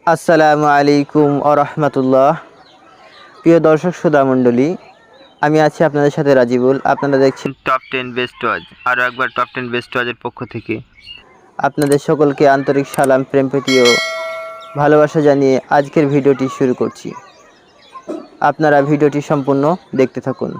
আসসালামু আলাইকুম ওয়া রাহমাতুল্লাহ। প্রিয় দর্শক শ্রোতা মণ্ডলী, আমি আছি আপনাদের সাথে রাজিবুল। আপনারা দেখছেন টপ 10 বেস্ট ওয়াজ। আরও একবার টপ 10 বেস্ট ওয়াজের পক্ষ থেকে আপনাদের সকলকে আন্তরিক সালাম, প্রেম প্রীতি ও ভালোবাসা জানিয়ে আজকের ভিডিওটি শুরু করছি। আপনারা ভিডিওটি সম্পূর্ণ দেখতে থাকুন।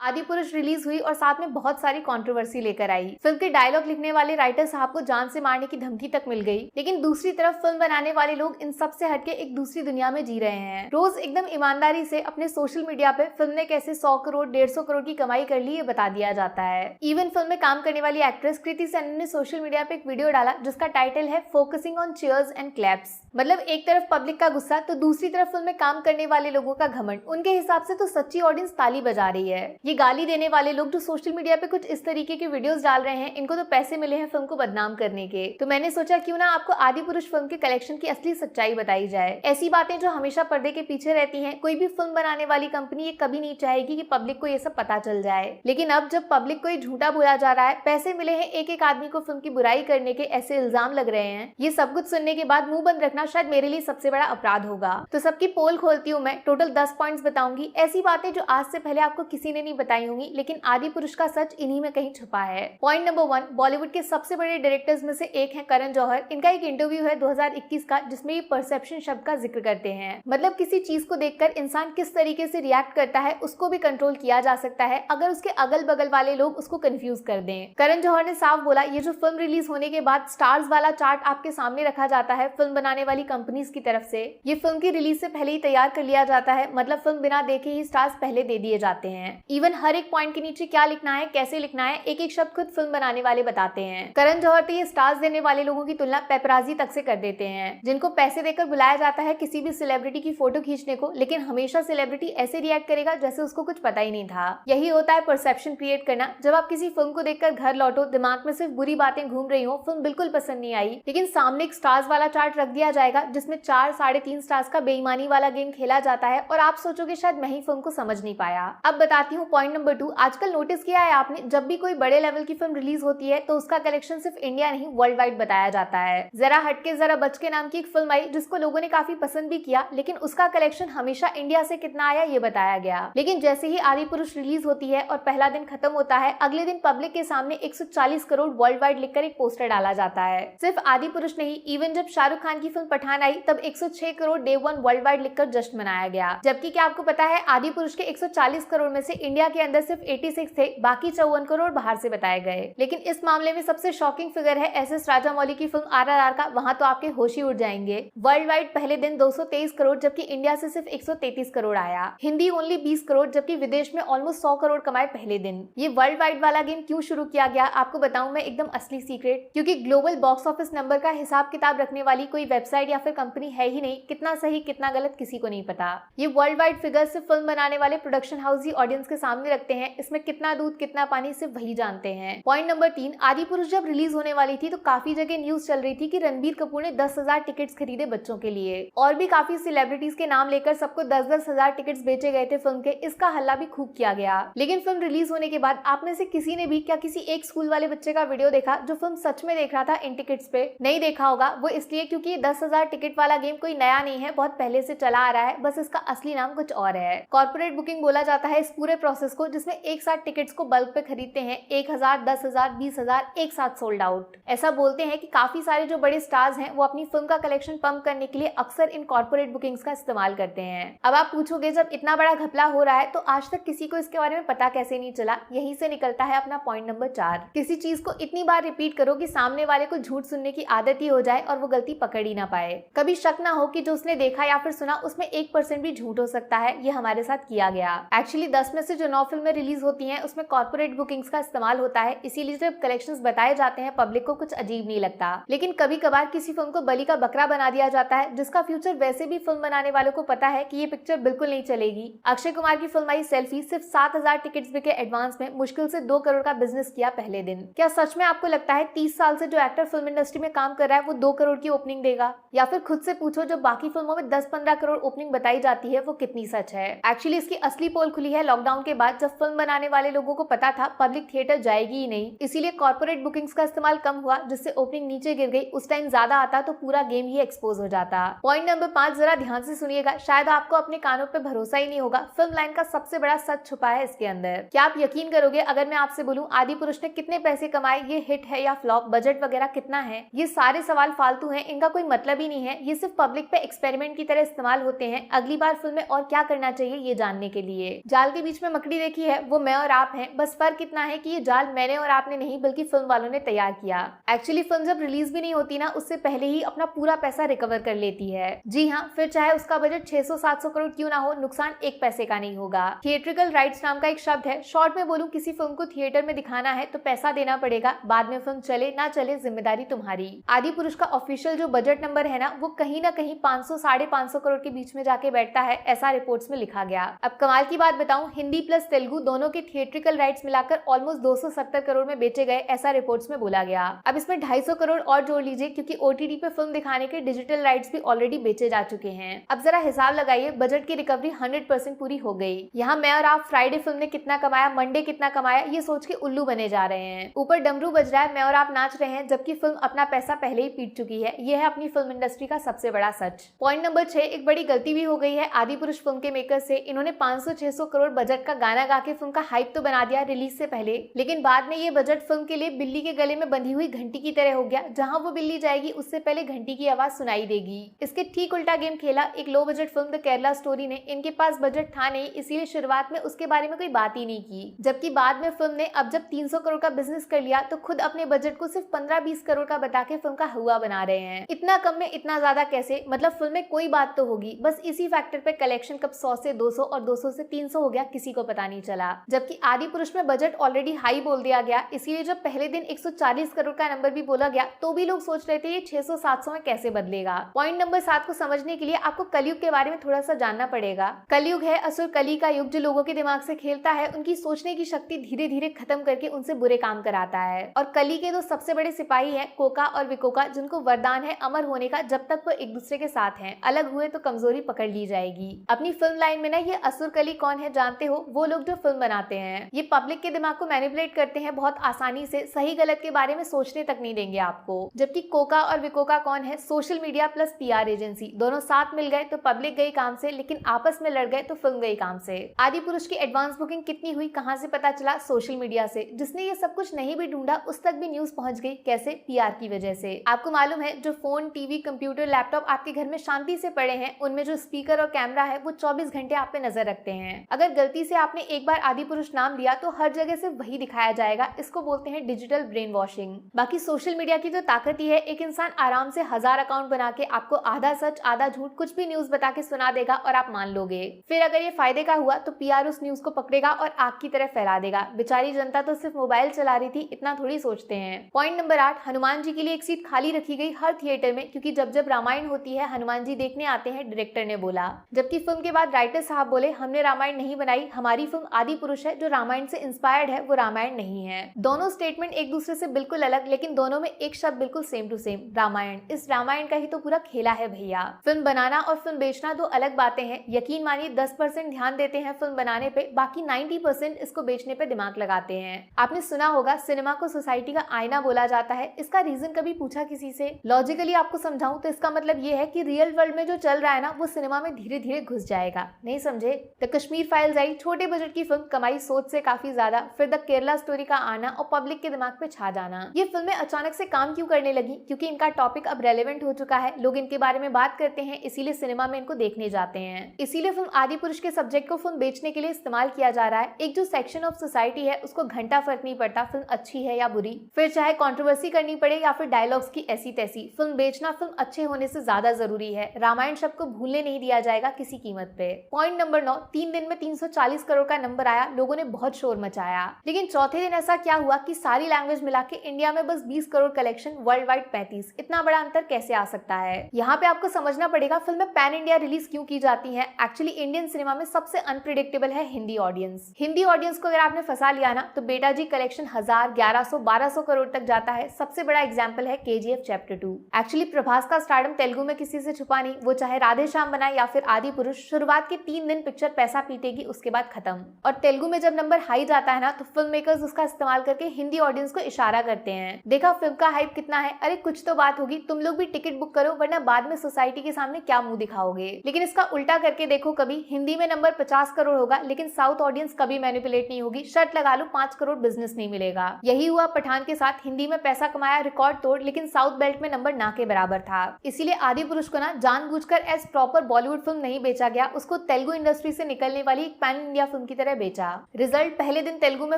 आदिपुरुष रिलीज हुई और साथ में बहुत सारी कंट्रोवर्सी लेकर आई। फिल्म के डायलॉग लिखने वाले राइटर साहब को जान से मारने की धमकी तक मिल गई, लेकिन दूसरी तरफ फिल्म बनाने वाले लोग इन सब से हटके एक दूसरी दुनिया में जी रहे हैं। रोज एकदम ईमानदारी से अपने सोशल मीडिया पे फिल्म ने कैसे 100 करोड़ 150 करोड़ की कमाई कर ली ये बता दिया जाता है। इवन फिल्म में काम करने वाली एक्ट्रेस कृति सेनन ने सोशल मीडिया पे एक वीडियो डाला जिसका टाइटल है focusing on cheers and claps. मतलब एक तरफ पब्लिक का गुस्सा तो दूसरी तरफ फिल्म में काम करने वाले लोगों का घमंड। उनके हिसाब से तो सच्ची ऑडियंस ताली बजा रही है। ये गाली देने वाले लोग जो सोशल मीडिया पे कुछ इस तरीके के वीडियोस डाल रहे हैं, इनको तो पैसे मिले हैं फिल्म को बदनाम करने के। तो मैंने सोचा क्यों ना आपको आदिपुरुष फिल्म के कलेक्शन की असली सच्चाई बताई जाए। ऐसी बातें जो हमेशा पर्दे के पीछे रहती हैं। कोई भी फिल्म बनाने वाली कंपनी ये कभी नहीं चाहेगी कि पब्लिक को ये सब पता चल जाए, लेकिन अब जब पब्लिक को ये झूठा बोला जा रहा है, पैसे मिले हैं एक एक आदमी को फिल्म की बुराई करने के, ऐसे इल्जाम लग रहे हैं, ये सब कुछ सुनने के बाद मुंह बंद रखना शायद मेरे लिए सबसे बड़ा अपराध होगा। तो सबकी पोल खोलती हूँ मैं, टोटल 10 पॉइंट्स बताऊंगी, ऐसी बातें जो आज से पहले आपको किसी ने नहीं बताई होंगी, लेकिन आदिपुरुष का सच इन्हीं में कहीं छुपा है। पॉइंट नंबर 1, बॉलीवुड के सबसे बड़े डायरेक्टर्स में से एक है करण जौहर। इनका एक इंटरव्यू है 2021 का जिसमें ये परसेप्शन शब्द का जिक्र करते हैं। मतलब किसी चीज को देखकर इंसान किस तरीके से रिएक्ट करता है उसको भी कंट्रोल किया जा सकता है अगर उसके अगल बगल वाले लोग उसको कंफ्यूज कर दें। करण जौहर ने साफ बोला, ये जो फिल्म रिलीज होने के बाद स्टार्स वाला चार्ट आपके सामने रखा जाता है फिल्म बनाने वाली कंपनीज की तरफ से, ये फिल्म की रिलीज से पहले ही तैयार कर लिया जाता है। मतलब फिल्म बिना देखे ही स्टार्स पहले दे दिए जाते हैं। इवन हर एक पॉइंट के नीचे क्या लिखना है, कैसे लिखना है, एक एक शब्द खुद फिल्म बनाने वाले बताते हैं। करण जौहर तो ये स्टार्स देने वाले लोगों की तुलना पेपराजी तक से कर देते हैं, जिनको पैसे देकर बुलाया जाता है किसी भी सेलिब्रिटी की फोटो खींचने को, लेकिन हमेशा सेलिब्रिटी ऐसे रिएक्ट करेगा जैसे उसको कुछ पता ही नहीं था। यही होता है परसेप्शन क्रिएट करना। जब आप किसी फिल्म को देखकर घर लौटो, दिमाग में सिर्फ बुरी बातें घूम रही हो, फिल्म बिल्कुल पसंद नहीं आई, लेकिन सामने एक स्टार्स वाला चार्ट रख दिया जाएगा जिसमें 4 साढ़े 3 स्टार्स का बेईमानी वाला गेम खेला जाता है और आप सोचोगे शायद मैं ही फिल्म को समझ नहीं पाया। अब बताती हूँ पॉइंट नंबर 2। आजकल नोटिस किया है आपने, जब भी कोई बड़े लेवल की फिल्म रिलीज होती है तो उसका कलेक्शन सिर्फ इंडिया नहीं वर्ल्ड वाइड बताया जाता है। जरा हटके जरा बच के नाम की एक फिल्म आई जिसको लोगों ने काफी पसंद भी किया, लेकिन उसका कलेक्शन हमेशा इंडिया से कितना आया ये बताया गया। लेकिन जैसे ही आदिपुरुष रिलीज होती है और पहला दिन खत्म होता है, अगले दिन पब्लिक के सामने 140 करोड़ वर्ल्ड वाइड लिखकर एक पोस्टर डाला जाता है। सिर्फ आदिपुरुष नहीं, इवन जब शाहरुख खान की फिल्म पठान आई तब 106 करोड़ डे 1 वर्ल्ड वाइड लिखकर जश्न मनाया गया। जबकि क्या आपको पता है आदिपुरुष के 140 करोड़ में से इंडिया के अंदर सिर्फ 86 थे, बाकी 54 करोड़ बाहर से बताए गए। लेकिन इस मामले में सबसे शॉकिंग फिगर है एस.एस. राजामौली की फिल्म RRR का। वहां तो आपके होश ही उड़ जाएंगे। वर्ल्ड वाइड पहले दिन 223 करोड़ जबकि इंडिया से सिर्फ 133 करोड़ आया। हिंदी ओनली 20 करोड़ जबकि विदेश में ऑलमोस्ट 100 करोड़ कमाए पहले दिन। ये वर्ल्ड वाइड वाला गेम क्यों शुरू किया गया आपको बताऊं मैं, एकदम असली सीक्रेट, क्योंकि ग्लोबल बॉक्स ऑफिस नंबर का हिसाब किताब रखने वाली कोई वेबसाइट या फिर कंपनी है ही नहीं। कितना सही कितना गलत किसी को नहीं पता। ये वर्ल्ड वाइड फिगर सिर्फ फिल्म बनाने वाले प्रोडक्शन हाउस ही ऑडियंस के सामने रखते हैं। इसमें कितना दूध कितना पानी सिर्फ वही जानते हैं। पॉइंट नंबर 3, आदिपुरुष जब रिलीज होने वाली थी तो काफी जगह न्यूज चल रही थी कि रणबीर कपूर ने 10,000 टिकट्स खरीदे बच्चों के लिए, और भी काफी सेलिब्रिटीज के नाम लेकर सबको 10-10 हजार टिकट्स बेचे गए थे फिल्म के। इसका हल्ला भी खूब किया गया। लेकिन फिल्म रिलीज होने के बाद आप में से किसी ने भी क्या किसी एक स्कूल वाले बच्चे का वीडियो देखा जो फिल्म सच में देख रहा था इन टिकट्स पे? नहीं देखा होगा। वो इसलिए क्योंकि ये 10,000 टिकट वाला गेम कोई नया नहीं है, बहुत पहले से चला आ रहा है, बस इसका असली नाम कुछ और है। कॉर्पोरेट बुकिंग बोला जाता है इस पूरे प्रोसेस को, जिसमें एक साथ टिकट्स को बल्क पे खरीदते हैं। 1,000, 10,000, 20,000 एक साथ सोल्ड आउट। ऐसा बोलते हैं कि काफी सारे जो बड़े स्टार्स हैं वो अपनी फिल्म का कलेक्शन पंप करने के लिए अक्सर इन कॉर्पोरेट बुकिंग्स का इस्तेमाल करते हैं। अब आप पूछोगे जब इतना बड़ा घपला हो रहा है तो आज तक किसी को इसके बारे में पता कैसे नहीं चला? यहीं से निकलता है अपना पॉइंट नंबर 4। किसी चीज को इतनी बार रिपीट करो कि सामने वाले को झूठ सुनने की आदत ही हो जाए और वो गलती पकड़ ही ना पाए। कभी शक ना हो कि जो उसने देखा या फिर सुना उसमें 1% भी झूठ हो सकता है। ये हमारे साथ किया गया। एक्चुअली 10 में से जो 9 फिल्में रिलीज होती हैं उसमें कॉर्पोरेट बुकिंग्स का इस्तेमाल होता है, इसीलिए जब कलेक्शंस बताए जाते हैं पब्लिक को कुछ अजीब नहीं लगता। लेकिन कभी कभार किसी फिल्म को बलि का बकरा बना दिया जाता है जिसका फ्यूचर वैसे भी फिल्म बनाने वालों को पता है कि ये पिक्चर बिल्कुल नहीं चलेगी। अक्षय कुमार की फिल्म आई सेल्फी, सिर्फ 7,000 टिकट्स बिके एडवांस में, मुश्किल से 2 करोड़ का बिजनेस किया पहले दिन। क्या सच में आपको लगता है 30 साल से जो एक्टर फिल्म इंडस्ट्री में काम कर रहा है वो 2 करोड़ की ओपनिंग देगा? या फिर खुद से पूछो जो बाकी फिल्मों में 10-15 करोड़ ओपनिंग बताई जाती है वो कितनी सच है? एक्चुअली इसकी असली पोल खुली है लॉकडाउन के बाद जब फिल्म बनाने वाले लोगों को पता था पब्लिक थिएटर जाएगी ही नहीं, इसीलिए कॉर्पोरेट बुकिंग्स का इस्तेमाल कम हुआ, जिससे ओपनिंग नीचे गिर गई। उस टाइम ज्यादा आता तो पूरा गेम ही एक्सपोज हो जाता। पॉइंट नंबर 5 जरा ध्यान से सुनिएगा, शायद आपको अपने कानों पे भरोसा ही नहीं होगा। फिल्म लाइन का सबसे बड़ा सच छुपा है इसके अंदर। क्या आप यकीन करोगे अगर मैं आपसे बोलूं आदि पुरुष ने कितने पैसे कमाए, ये हिट है या फ्लॉप, बजट वगैरह कितना है? ये सारे सवाल फालतू हैं, इनका कोई मतलब ही नहीं है। ये सिर्फ पब्लिक पे एक्सपेरिमेंट की तरह इस्तेमाल होते हैं, अगली बार फिल्म में और क्या करना चाहिए ये जानने के लिए। जाल के बीच में मकड़ी देखी है, वो मैं और आप हैं, बस फर्क इतना है कि ये जाल मैंने और आपने नहीं बल्कि फिल्म वालों ने तैयार किया। एक्चुअली फिल्म जब रिलीज भी नहीं होती ना, उससे पहले ही अपना पूरा पैसा रिकवर कर लेती है। जी हाँ, फिर चाहे उसका बजट 600-700 करोड़ क्यों ना हो, नुकसान एक पैसे का नहीं होगा। थिएट्रिकल राइट्स नाम का एक शब्द है। शॉर्ट में बोलूं, किसी फिल्म को थिएटर में दिखाना है तो पैसा देना पड़ेगा, बाद में फिल्म चले ना चले जिम्मेदारी तुम्हारी। आदि पुरुष का ऑफिशियल जो बजट नंबर है ना, वो कहीं ना कहीं 500-550 करोड़ के बीच में जाके बैठता है, ऐसा रिपोर्ट्स में लिखा गया। अब कमाल की बात बताऊं, हिंदी प्लस तेलुगु दोनों के थिएट्रिकल राइट्स मिलाकर ऑलमोस्ट 270 करोड़ में बेचे गए, ऐसा रिपोर्ट्स में बोला गया। अब इसमें 250 करोड़ और जोड़ लीजिए, क्योंकि ओटीटी पे फिल्म दिखाने के डिजिटल राइट्स भी ऑलरेडी बेचे जा चुके हैं। अब जरा हिसाब लगाइए, बजट की रिकवरी 100% पूरी हो गई। यहाँ मैं और आप फ्राइडे फिल्म ने कितना कमाया, मंडे कितना कमाया, ये सोच के उल्लू बने जा रहे हैं। ऊपर डमरू बज रहा है, मैं और आप नाच रहे हैं, जबकि फिल्म अपना पैसा पहले ही पीट चुकी है। यह है अपनी फिल्म इंडस्ट्री का सबसे बड़ा सच। पॉइंट नंबर 6, एक बड़ी गलती भी हो गई है आदि पुरुष फिल्म के मेकर से। इन्होंने 500-600 करोड़ बजट का गाना गा के फिल्म का हाइप तो बना दिया रिलीज से पहले, लेकिन बाद में ये बजट फिल्म के लिए बिल्ली के गले में बंधी हुई घंटी की तरह हो गया। जहां वो बिल्ली जाएगी उससे पहले घंटी की आवाज सुनाई देगी। इसके ठीक उल्टा गेम खेला एक low budget film the Kerala story ने। इनके पास बजट था नहीं, इसीलिए शुरुआत में उसके बारे में कोई बात ही नहीं की, जबकि बाद में फिल्म ने अब जब 300 करोड़ का बिजनेस कर लिया तो खुद अपने बजट को सिर्फ 15-20 करोड़ का बता के फिल्म का हुआ बना रहे हैं। इतना कम में इतना ज्यादा कैसे? मतलब फिल्म में कोई बात तो होगी, बस इसी फैक्टर पे कलेक्शन कब 100 से 200 और 200 से 300 हो गया किसी को पता नहीं चला। जबकि आदि पुरुष में बजट ऑलरेडी हाई बोल दिया गया, इसीलिए जब पहले दिन 140 करोड़ का नंबर भी बोला गया तो भी लोग सोच रहे थे ये 600-700 में कैसे बदलेगा। पॉइंट नंबर 7 को समझने के लिए आपको कलयुग के बारे में थोड़ा सा जानना पड़ेगा। कलयुग है असुर कली का युग, जो लोगों के दिमाग से खेलता है, उनकी सोचने की शक्ति धीरे धीरे खत्म करके उनसे बुरे काम कराता है। और कली के दो सबसे बड़े सिपाही हैं कोका और विकोका, जिनको वरदान है अमर होने का जब तक वो एक दूसरे के साथ हैं। अलग हुए तो कमजोरी पकड़ ली जाएगी। अपनी फिल्म लाइन में ना ये असुर कली कौन है जानते हो? वो लोग जो फिल्म बनाते हैं। ये पब्लिक के दिमाग को मैनिपुलेट करते हैं बहुत आसानी से, सही गलत के बारे में सोचने तक नहीं देंगे आपको। जबकि कोका और विकोका कौन है? Social media plus PR agency. दोनों साथ मिल गए तो पब्लिक गई काम से, लेकिन आपस में लड़ गए तो फिल्म गई काम से। आदि पुरुष की एडवांस बुकिंग कितनी हुई, कहां से पता चला? सोशल मीडिया से। जिसने ये सब कुछ नहीं भी ढूंढा उस तक भी न्यूज पहुंच गई। कैसे? पीआर की वजह से। आपको मालूम है जो फोन, टीवी, कंप्यूटर, लैपटॉप आपके घर में शांति से पड़े हैं, उनमें जो स्पीकर और कैमरा है वो 24 घंटे आप पे नजर रखते हैं। अगर गलती से आपने एक बार आदि पुरुष नाम लिया तो हर जगह से वही दिखाया जाएगा। इसको बोलते हैं डिजिटल ब्रेन वॉशिंग। बाकी सोशल मीडिया की तो ताकत ही है, एक इंसान आराम से 1000 अकाउंट बना के आपको आधा सच आधा झूठ कुछ भी न्यूज बता के सुना देगा और आप मान लोगे। फिर अगर ये फायदे का हुआ तो पीआर उस न्यूज को पकड़ेगा और आग की तरह फैला देगा। बेचारी जनता तो सिर्फ मोबाइल चला रही थी, इतना थोड़ी सोचते हैं। पॉइंट नंबर 8, हनुमान जी के लिए एक सीट खाली रखी गई हर थिएटर में, क्योंकि जब जब रामायण होती है हनुमान जी देखने आते हैं, डायरेक्टर ने बोला। जबकि फिल्म के बाद राइटर साहब बोले हमने रामायण नहीं बनाई, हमारी फिल्म आदि पुरुष है जो रामायण से इंस्पायर्ड है, वो रामायण नहीं है। दोनों स्टेटमेंट एक दूसरे से बिल्कुल अलग, लेकिन दोनों में एक शब्द बिल्कुल सेम टू सेम, रामायण। इस रामायण का ही तो पूरा खेला है भैया। फिल्म बनाना और फिल्म बेचना दो अलग बातें हैं। यकीन मानिए 10% ध्यान देते हैं फिल्म बनाने पे, बाकी 90% इसको बेचने पे दिमाग लगाते हैं। आपने सुना होगा सिनेमा को सोसाइटी का आईना बोला जाता है। इसका रीजन कभी पूछा किसी से? लॉजिकली आपको समझाऊं तो इसका मतलब ये है कि रियल वर्ल्ड में जो चल रहा है ना, वो सिनेमा में धीरे धीरे घुस जाएगा। नहीं समझे? द कश्मीर फाइल्स आई, छोटे बजट की फिल्म, कमाई सोच से काफी ज्यादा। फिर द केरला स्टोरी का आना और पब्लिक के दिमाग पे छा जाना। ये फिल्में अचानक से काम क्यों करने लगी? क्योंकि इनका टॉपिक अब रेलेवेंट हो चुका है, लोग इनके बारे में बात करते हैं, इसीलिए सिनेमा में इनको देखने जाते हैं। इसीलिए फिल्म आदि पुरुष के सब्जेक्ट को फिल्म बेचने के लिए इस्तेमाल किया जा रहा है। एक जो सेक्शन ऑफ सोसाइटी है उसको घंटा फर्क नहीं पड़ता फिल्म अच्छी है या बुरी। फिर चाहे कंट्रोवर्सी करनी पड़े या फिर डायलॉग्स की ऐसी तैसी, फिल्म बेचना फिल्म अच्छे होने से ज्यादा जरूरी है। रामायण शब्द को भूलने नहीं दिया जाएगा किसी कीमत पे। पॉइंट नंबर 9, 3 दिन में 340 करोड़ का नंबर आया, लोगों ने बहुत शोर मचाया। लेकिन चौथे दिन ऐसा क्या हुआ कि सारी लैंग्वेज मिला के इंडिया में बस 20 करोड़ कलेक्शन, वर्ल्ड वाइड 35। इतना बड़ा अंतर कैसे आ सकता है? यहाँ पे आपको समझना पड़ेगा फिल्में पैन इंडिया रिलीज क्यों की जाती है। एक्चुअली इंडियन सिनेमा में सबसे अनप्रिडिक्टेबल है हिंदी ऑडियंस। हिंदी ऑडियंस को अगर आपने फंसा लिया ना तो बेटा जी कलेक्शन 1000, 1100, 1200 करोड़ तक जाता है। सबसे बड़ा एग्जाम्पल है KGF चैप्टर 2। एक्चुअली प्रभास का स्टारडम तेलुगु में किसी से छुपा नहीं, वो चाहे राधे श्याम बनाए या फिर आदि पुरुष, शुरुआत के 3 दिन पिक्चर पैसा पीटेगी, उसके बाद खत्म। खत्म। और तेलुगु में जब नंबर हाई जाता है ना तो फिल्म मेकर्स उसका इस्तेमाल करके हिंदी ऑडियंस को इशारा करते हैं, देखा फिल्म का हाइप कितना है, अरे कुछ तो बात होगी, तुम लोग भी टिकट बुक करो वरना बाद में सोसाइटी के सामने क्या मुंह दिखाओगे। लेकिन इसका उल्टा करके देखो, कभी हिंदी में नंबर 50 करोड़ होगा लेकिन साउथ ऑडियंस कभी मैनिपुलेट नहीं होगी, शर्त लगा लो 5 करोड़ बिजनेस नहीं मिलेगा। यही हुआ पठान के साथ, हिंदी में पैसा कमाया रिकॉर्ड तोड़ लेकिन साउथ बेल्ट में नंबर ना के बराबर था। इसीलिए आदि पुरुष को ना जानबूझकर एज प्रॉपर बॉलीवुड फिल्म नहीं बेचा गया, उसको तेलुगु इंडस्ट्री से निकलने वाली एक पैन इंडिया फिल्म की तरह बेचा। रिजल्ट, पहले दिन तेलुगु में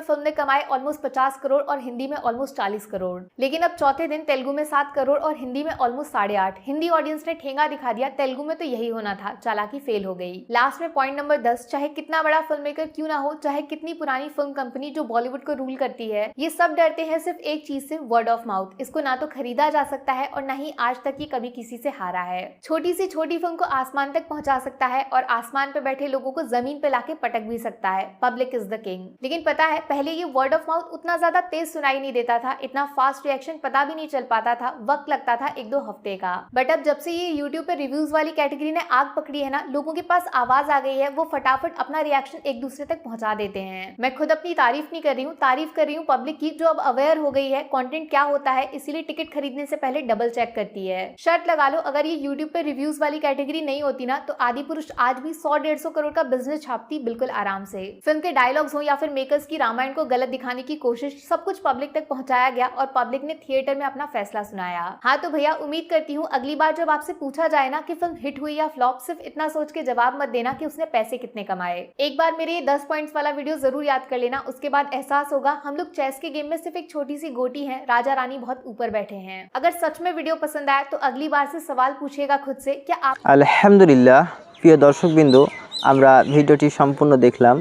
फिल्म ने कमाए ऑलमोस्ट 50 करोड़ और हिंदी में ऑलमोस्ट 40 करोड़। लेकिन अब चौथे दिन तेलुगु में 7 करोड़ और हिंदी में ऑलमोस्ट 8.5। हिंदी ऑडियंस ने ठेंगा दिखा दिया, तेलुगु में तो यही होना था, चालाकी फेल हो गई। लास्ट में पॉइंट नंबर 10, चाहे कितना बड़ा फिल्म मेकर क्यों ना हो, चाहे कितनी पुरानी फिल्म कंपनी जो बॉलीवुड को रूल करती है, ये सब डरते हैं सिर्फ एक चीज से, वर्ड ऑफ माउथ। इसको ना तो खरीदा जा सकता है और ना ही आज तक ये कभी किसी से हारा है। छोटी सी छोटी फिल्म को आसमान तक पहुंचा सकता है और आसमान पे बैठे लोगों को जमीन पे लाके पटक भी सकता है। Public is the king. लेकिन पता है पहले ये वर्ड ऑफ माउथ उतना ज्यादा तेज सुनाई नहीं देता था, इतना फास्ट रिएक्शन पता भी नहीं चल पाता था, वक्त लगता था 1-2 हफ्ते का। बट अब जब से ये यूट्यूब पे रिव्यूज वाली कैटेगरी ने आग पकड़ी है ना, लोगों के पास आवाज आ गई है, वो फटाफट अपना रिएक्शन एक दूसरे तक पहुंचा देते हैं। मैं खुद अपनी तारीफ नहीं कर रही हूँ, तारीफ कर रही हूँ पब्लिक की, जो अब अवेयर हो गई है कंटेंट क्या होता है, इसीलिए टिकट खरीदने से पहले डबल चेक करती है। शर्त लगा लो अगर ये यूट्यूब पे रिव्यूज वाली कैटेगरी नहीं होती ना तो आदि पुरुष आज भी 100-150 करोड़ का बिजनेस छापती बिल्कुल आराम से। फिल्म के डायलॉग्स हो या फिर मेकर्स की रामायण को गलत दिखाने की कोशिश, सब कुछ पब्लिक तक पहुंचाया गया और पब्लिक ने थिएटर में अपना फैसला सुनाया। हाँ तो भैया, उम्मीद करती हूँ अगली बार जब आपसे पूछा जाए ना कि फिल्म हिट हुई या फ्लॉप, सिर्फ इतना सोच के जवाब मत देना कि उसने पैसे कितने कमाए। एक बार मेरे ये 10 पॉइंट्स वाला वीडियो जरूर याद कर लेना, उसके बाद एहसास होगा हम लोग चेस के गेम में सिर्फ एक छोटी सी गोटी है, राजा रानी बहुत ऊपर बैठे हैं। अगर सच में वीडियो पसंद आया तो अगली बार से सवाल पूछिएगा खुद से, क्या आप। আলহামদুলিল্লাহ, প্রিয় দর্শকবৃন্দ, আমরা ভিডিওটি সম্পূর্ণ দেখলাম।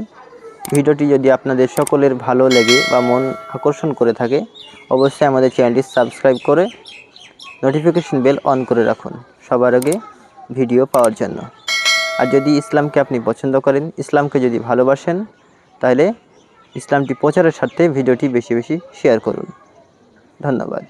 ভিডিওটি যদি আপনাদের সকলের ভালো লাগে বা মন আকর্ষণ করে থাকে, অবশ্যই আমাদের চ্যানেলটি সাবস্ক্রাইব করে নোটিফিকেশন বেল অন করে রাখুন সবার আগে ভিডিও পাওয়ার জন্য। আর যদি ইসলামকে আপনি পছন্দ করেন, ইসলামকে যদি ভালোবাসেন, তাহলে ইসলামটি প্রচারের স্বার্থে ভিডিওটি বেশি বেশি শেয়ার করুন। ধন্যবাদ।